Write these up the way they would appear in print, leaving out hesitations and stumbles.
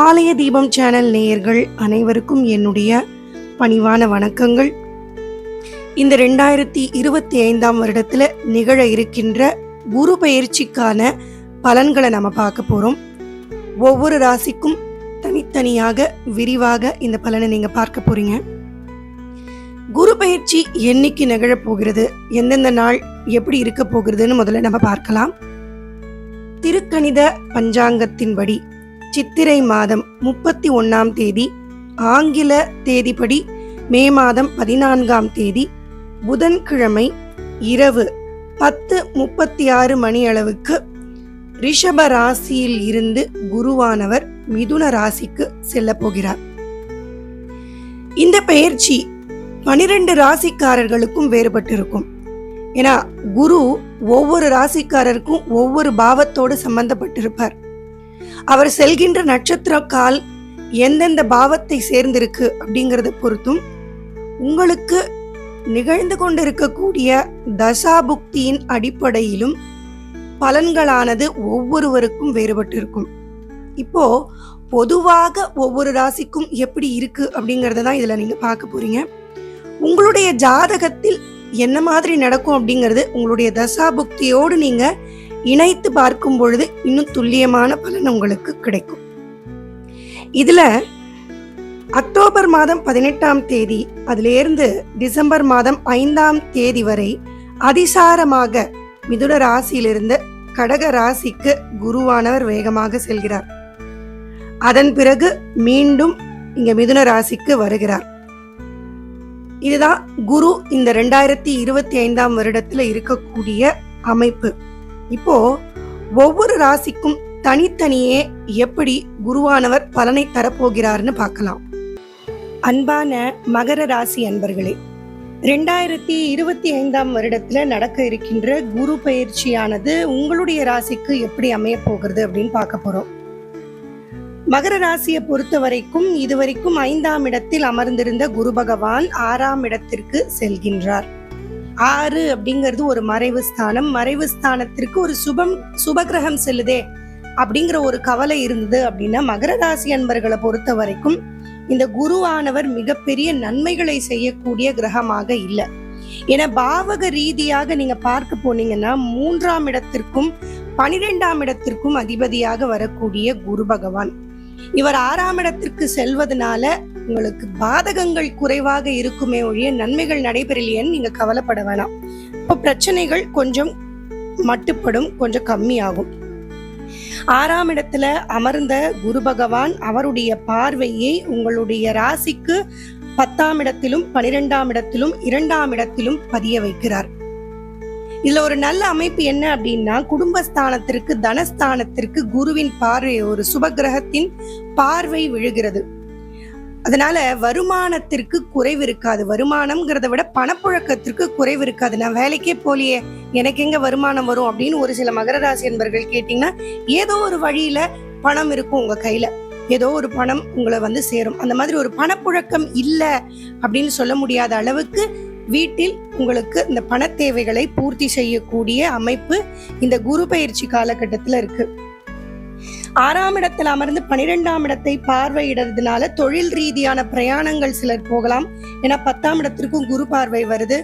ஆலய தீபம் சேனல் நேயர்கள் அனைவருக்கும் என்னுடைய பணிவான வணக்கங்கள். இந்த 2025 வருடத்தில் நிகழ இருக்கின்ற குரு பயிற்சிக்கான பலன்களை நம்ம பார்க்க போகிறோம். ஒவ்வொரு ராசிக்கும் தனித்தனியாக விரிவாக இந்த பலனை நீங்கள் பார்க்க போகிறீங்க. குரு பயிற்சி என்னைக்கு நிகழப்போகிறது, எந்தெந்த நாள் எப்படி இருக்க போகிறதுன்னு முதல்ல நம்ம பார்க்கலாம். திருக்கணித பஞ்சாங்கத்தின்படி சித்திரை மாதம் 31ஆம் தேதி, ஆங்கில தேதிப்படி மே மாதம் 14ஆம் தேதி புதன்கிழமை இரவு 10:36 மணி அளவுக்கு ரிஷப ராசியில் இருந்து குருவானவர் மிதுன ராசிக்கு செல்ல போகிறார். இந்த பெயர்ச்சி 12 ராசிக்காரர்களுக்கும் வேறுபட்டு இருக்கும். ஏன்னா குரு ஒவ்வொரு ராசிக்காரருக்கும் ஒவ்வொரு பாவத்தோடு சம்பந்தப்பட்டிருப்பார். அவர் செல்கின்ற நட்சத்திர கால் எந்தெந்த பாவத்தை சேர்ந்திருக்கு அப்படிங்கிறத பொறுத்தும் உங்களுக்கு நிகழ்ந்து கொண்டிருக்கக்கூடிய தசாபுக்தியின் அடிப்படையிலும் பலன்களானது ஒவ்வொருவருக்கும் வேறுபட்டு இருக்கும். இப்போ பொதுவாக ஒவ்வொரு ராசிக்கும் எப்படி இருக்கு அப்படிங்கறத தான் இதுல நீங்க பார்க்க போறீங்க. உங்களுடைய ஜாதகத்தில் என்ன மாதிரி நடக்கும் அப்படிங்கிறது உங்களுடைய தசாபுக்தியோடு நீங்க இணைத்து பார்க்கும் பொழுது இன்னும் துல்லியமான பலன் உங்களுக்கு கிடைக்கும். இதுல அக்டோபர் மாதம் 18ஆம் தேதி அதிலிருந்து டிசம்பர் மாதம் 5ஆம் தேதி வரை அதிசாரமாக மிதுன ராசியிலிருந்து கடக ராசிக்கு குருவானவர் வேகமாக செல்கிறார். அதன் பிறகு மீண்டும் இங்க மிதுன ராசிக்கு வருகிறார். இதுதான் குரு இந்த 2025 வருடத்துல இருக்கக்கூடிய அமைப்பு. இப்போ ஒவ்வொரு ராசிக்கும் தனித்தனியே எப்படி குருவானவர் பலனை தரப்போகிறார்னு பார்க்கலாம். அன்பான மகர ராசி அன்பர்களே, 2025 வருடத்துல நடக்க இருக்கின்ற குரு பயிற்சியானது உங்களுடைய ராசிக்கு எப்படி அமைய போகிறது அப்படின்னு பார்க்க போறோம். மகர ராசியை பொறுத்த வரைக்கும் இதுவரைக்கும் 5ஆம் இடத்தில் அமர்ந்திருந்த குரு பகவான் 6ஆம் இடத்திற்கு செல்கின்றார். 6 அப்படிங்கிறது ஒரு மறைவு ஸ்தானம். மறைவு ஸ்தானத்திற்கு ஒரு சுபகிரகம் செல்லுதே அப்படிங்கிற ஒரு கவலை இருந்தது அப்படின்னா மகர ராசி அன்பர்களை பொறுத்த வரைக்கும் இந்த குருவானவர் மிகப்பெரிய நன்மைகளை செய்யக்கூடிய கிரகமாக இல்லை. ஏன்னா பாவக ரீதியாக நீங்க பார்க்க போனீங்கன்னா 3ஆம் இடத்திற்கும் 12ஆம் இடத்திற்கும் அதிபதியாக வரக்கூடிய குரு பகவான் இவர் 6ஆம் இடத்திற்கு செல்வதனால உங்களுக்கு பாதகங்கள் குறைவாக இருக்குமே ஒழிய நன்மைகள் நடைபெறலையேன்னு நீங்க கவலைப்பட வேணாம். இப்போ பிரச்சனைகள் கொஞ்சம் மட்டுப்படும், கொஞ்சம் கம்மியாகும். 6ஆம் இடத்துல அமர்ந்த குரு பகவான் அவருடைய பார்வையை உங்களுடைய ராசிக்கு 10ஆம் இடத்திலும் 12ஆம் இடத்திலும் 2ஆம் இடத்திலும் பதிய வைக்கிறார். இதுல ஒரு நல்ல அமைப்பு என்ன அப்படின்னா குடும்பஸ்தானத்திற்கு தனஸ்தானத்திற்கு குருவின் பார்வை, ஒரு சுபகிரகத்தின் பார்வை விழுகிறது. அதனால வருமானத்திற்கு குறைவு இருக்காது. வருமானம்ங்கிறத விட பணப்புழக்கத்திற்கு குறைவு இருக்காது. நான் வேலைக்கே போலியே எனக்கு எங்க வருமானம் வரும் அப்படின்னு ஒரு சில மகர ராசி என்பர்கள் கேட்டீங்கன்னா ஏதோ ஒரு வழியில பணம் இருக்கும் உங்க கையில, ஏதோ ஒரு பணம் உங்களை சேரும். அந்த மாதிரி ஒரு பணப்புழக்கம் இல்லை அப்படின்னு சொல்ல முடியாத அளவுக்கு வீட்டில் உங்களுக்கு இந்த பண தேவைகளை பூர்த்தி செய்யக்கூடிய அமைப்பு இந்த குரு பயிற்சி காலகட்டத்துல இருக்கு. 6ஆம் இடத்தில் அமர்ந்து 12ஆம் இடத்தை பார்வையிடுறதுனால தொழில் ரீதியான பிரயாணங்கள் சிலர் போகலாம். ஏன்னா 10ஆம் இடத்திற்கும் குரு பார்வை வருது.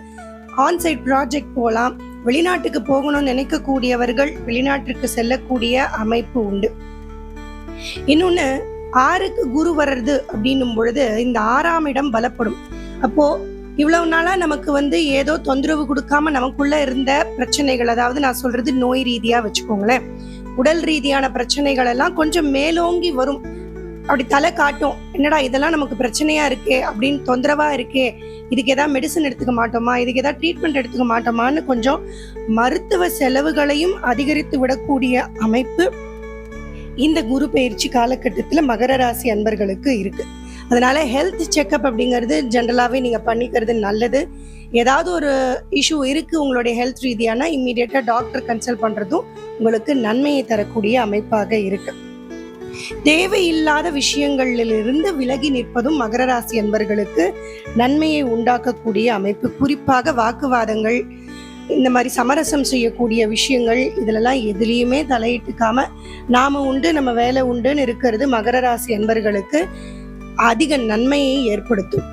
ஆன்சைட் ப்ராஜெக்ட் போகலாம். வெளிநாட்டுக்கு போகணும்னு நினைக்கக்கூடியவர்கள் வெளிநாட்டிற்கு செல்லக்கூடிய அமைப்பு உண்டு. இன்னொன்னு 6க்கு குரு வர்றது அப்படின்னும் பொழுது இந்த 6ஆம் இடம் பலப்படும். அப்போ இவ்வளவு நாளா நமக்கு ஏதோ தொந்தரவு கொடுக்காம நமக்குள்ள இருந்த பிரச்சனைகள், அதாவது நான் சொல்றது நோய் ரீதியா வச்சுக்கோங்களேன், உடல் ரீதியான பிரச்சனைகள் எல்லாம் கொஞ்சம் மேலோங்கி வரும். அப்படி தலை காட்டும், என்னடா இதெல்லாம் நமக்கு பிரச்சனையா இருக்கே அப்படின்னு, தொந்தரவா இருக்கே, இதுக்கு ஏதாவது மெடிசன் எடுத்துக்க மாட்டோமா, இதுக்கு ஏதாவது ட்ரீட்மெண்ட் எடுத்துக்க மாட்டோமான்னு கொஞ்சம் மருத்துவ செலவுகளையும் அதிகரித்து விடக்கூடிய அமைப்பு இந்த குரு பயிற்சி காலகட்டத்தில் மகர ராசி அன்பர்களுக்கு இருக்கு. அதனால ஹெல்த் செக்அப் அப்படிங்கிறது ஜென்ரலாகவே நீங்கள் பண்ணிக்கிறது நல்லது. ஏதாவது ஒரு இஷ்யூ இருக்கு உங்களுடைய ஹெல்த் ரீதியான இம்மீடியட்டாக டாக்டர் கன்சல்ட் பண்ணுறதும் உங்களுக்கு நன்மையை தரக்கூடிய அமைப்பாக இருக்கு. தேவையில்லாத விஷயங்களிலிருந்து விலகி நிற்பதும் மகர ராசி அன்பர்களுக்கு நன்மையை உண்டாக்கக்கூடிய அமைப்பு. குறிப்பாக வாக்குவாதங்கள், இந்த மாதிரி சமரசம் செய்யக்கூடிய விஷயங்கள் இதிலெல்லாம் எதுலேயுமே தலையிட்டுக்காம நாம உண்டு நம்ம வேலை உண்டுன்னு இருக்கிறது மகர ராசி அன்பர்களுக்கு அதிக நன்மையை ஏற்படுத்தும்.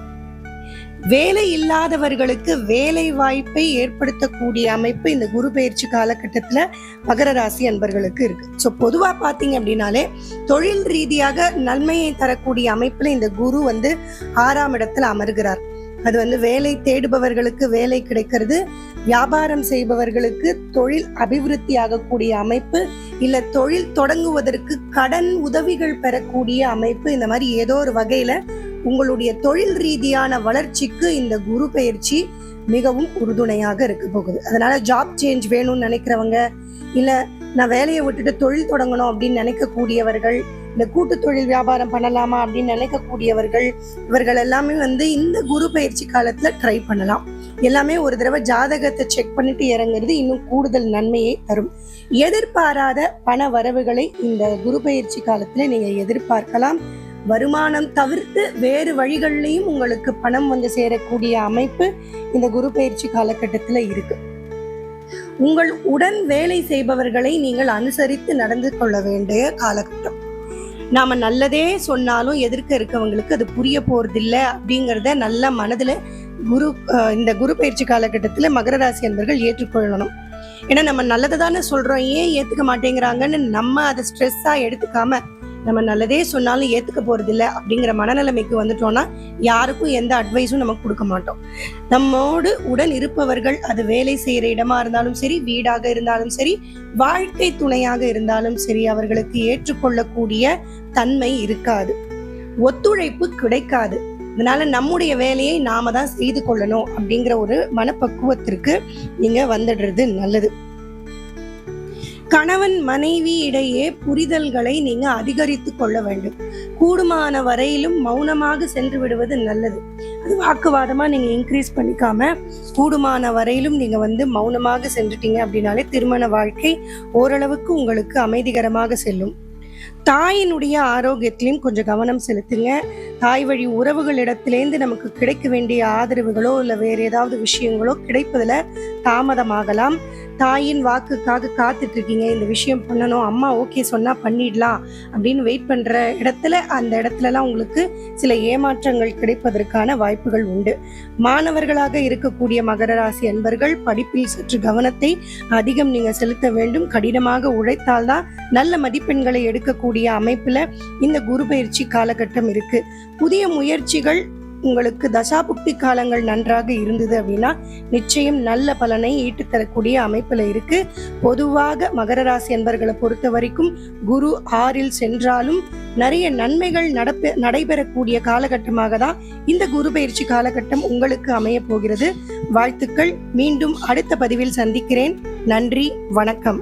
வேலை இல்லாதவர்களுக்கு வேலை வாய்ப்பை ஏற்படுத்தக்கூடிய அமைப்பு இந்த குரு பெயர்ச்சி காலகட்டத்தில் மகர ராசி அன்பர்களுக்கு இருக்கு. ஸோ பொதுவாக பார்த்தீங்க அப்படின்னாலே தொழில் ரீதியாக நன்மையை தரக்கூடிய அமைப்பில் இந்த குரு 6ஆம் இடத்துல அமர்கிறார். அது வேலை தேடுபவர்களுக்கு வேலை கிடைக்கிறது, வியாபாரம் செய்பவர்களுக்கு தொழில் அபிவிருத்தி ஆகக்கூடிய அமைப்பு, இல்லை தொழில் தொடங்குவதற்கு கடன் உதவிகள் பெறக்கூடிய அமைப்பு, இந்த மாதிரி ஏதோ ஒரு வகையில உங்களுடைய தொழில் ரீதியான வளர்ச்சிக்கு இந்த குரு பெயர்ச்சி மிகவும் உறுதுணையாக இருக்க போகுது. அதனால ஜாப் சேஞ்ச் வேணும்னு நினைக்கிறவங்க, இல்ல நான் வேலையை விட்டுட்டு தொழில் தொடங்கணும் அப்படின்னு நினைக்கக்கூடியவர்கள், இந்த கூட்டு தொழில் வியாபாரம் பண்ணலாமா அப்படின்னு நினைக்கக்கூடியவர்கள், இவர்கள் எல்லாமே இந்த குரு பயிற்சி காலத்துல ட்ரை பண்ணலாம். எல்லாமே ஒரு தடவை ஜாதகத்தை செக் பண்ணிட்டு இறங்குறது இன்னும் கூடுதல் நன்மையை தரும். எதிர்பாராத பண வரவுகளை இந்த குரு பயிற்சி காலத்துல நீங்க எதிர்பார்க்கலாம். வருமானம் தவிர்த்து வேறு வழிகளிலையும் உங்களுக்கு பணம் சேரக்கூடிய அமைப்பு இந்த குரு பயிற்சி காலகட்டத்துல இருக்கு. உங்கள் உடன் வேலை செய்பவர்களை நீங்கள் அனுசரித்து நடந்து கொள்ள வேண்டிய காலகட்டம். நாம நல்லதே சொன்னாலும் எதிர்க்க இருக்கவங்களுக்கு அது புரிய போறதில்லை அப்படிங்கிறத நல்ல மனதுல இந்த குரு பயிற்சி காலகட்டத்துல மகர ராசி அன்பர்கள் ஏற்றுக்கொள்ளணும். ஏன்னா நம்ம நல்லதை தானே சொல்றோம், ஏன் ஏத்துக்க மாட்டேங்கிறாங்கன்னு நம்ம அதை ஸ்ட்ரெஸ்ஸா எடுத்துக்காம நம்ம நல்லதே சொன்னாலும் ஏத்துக்க போறது இல்லை அப்படிங்கிற மனநிலைமைக்கு வந்துட்டோம்னா யாருக்கும் எந்த அட்வைஸும் நமக்கு கொடுக்க மாட்டோம். நம்மோடு உடன் இருப்பவர்கள், அது வேலை செய்யற இடமா இருந்தாலும் சரி, வீடாக இருந்தாலும் சரி, வாழ்க்கை துணையாக இருந்தாலும் சரி, அவர்களுக்கு ஏற்றுக்கொள்ளக்கூடிய தன்மை இருக்காது, ஒத்துழைப்பு கிடைக்காது. அதனால நம்முடைய வேலையை நாம தான் செய்து கொள்ளணும் அப்படிங்கிற ஒரு மனப்பக்குவத்திற்கு நீங்க வந்துடுறது நல்லது. கணவன் மனைவி இடையே புரிதல்களை நீங்க அதிகரித்து கொள்ள வேண்டும். கூடுமான வரையிலும் மௌனமாக சென்று விடுவது நல்லது. அது வாக்குவாதமா நீங்க இன்க்ரீஸ் பண்ணிக்காம கூடுமான வரையிலும் நீங்க மௌனமாக சென்றுட்டீங்க அப்படின்னாலே திருமண வாழ்க்கை ஓரளவுக்கு உங்களுக்கு அமைதிகரமாக செல்லும். தாயினுடைய ஆரோக்கியத்திலையும் கொஞ்சம் கவனம் செலுத்துங்க. தாய் வழி உறவுகளிடத்திலேருந்து நமக்கு கிடைக்க வேண்டிய ஆதரவுகளோ இல்லை வேற ஏதாவது விஷயங்களோ கிடைப்பதுல தாமதமாகலாம். தாயின் வாக்குக்காக காத்துட்டு இருக்கீங்க, இந்த விஷயம் பண்ணணும், அம்மா ஓகே சொன்னா பண்ணிடலாம் அப்படின்னு வெயிட் பண்ற இடத்துல அந்த இடத்துலலாம் உங்களுக்கு சில ஏமாற்றங்கள் கிடைப்பதற்கான வாய்ப்புகள் உண்டு. மாணவர்களாக இருக்கக்கூடிய மகர ராசி அன்பர்கள் படிப்பில் சற்று கவனத்தை அதிகம் நீங்க செலுத்த வேண்டும். கடினமாக உழைத்தால்தான் நல்ல மதிப்பெண்களை எடுக்கக்கூடிய அமைப்புல இந்த குரு பயிற்சி காலகட்டம் இருக்கு. புதிய முயற்சிகள் உங்களுக்கு தசாபுக்தி காலங்கள் நன்றாக இருந்தது அப்படின்னா நிச்சயம் நல்ல பலனை ஈட்டுத்தரக்கூடிய அமைப்புல இருக்கு. பொதுவாக மகர ராசி அன்பர்களை பொறுத்த வரைக்கும் குரு 6இல் சென்றாலும் நிறைய நன்மைகள் நடைபெறக்கூடிய காலகட்டமாக தான் இந்த குரு பயிற்சி காலகட்டம் உங்களுக்கு அமைய போகிறது. வாழ்த்துக்கள். மீண்டும் அடுத்த பதிவில் சந்திக்கிறேன். நன்றி, வணக்கம்.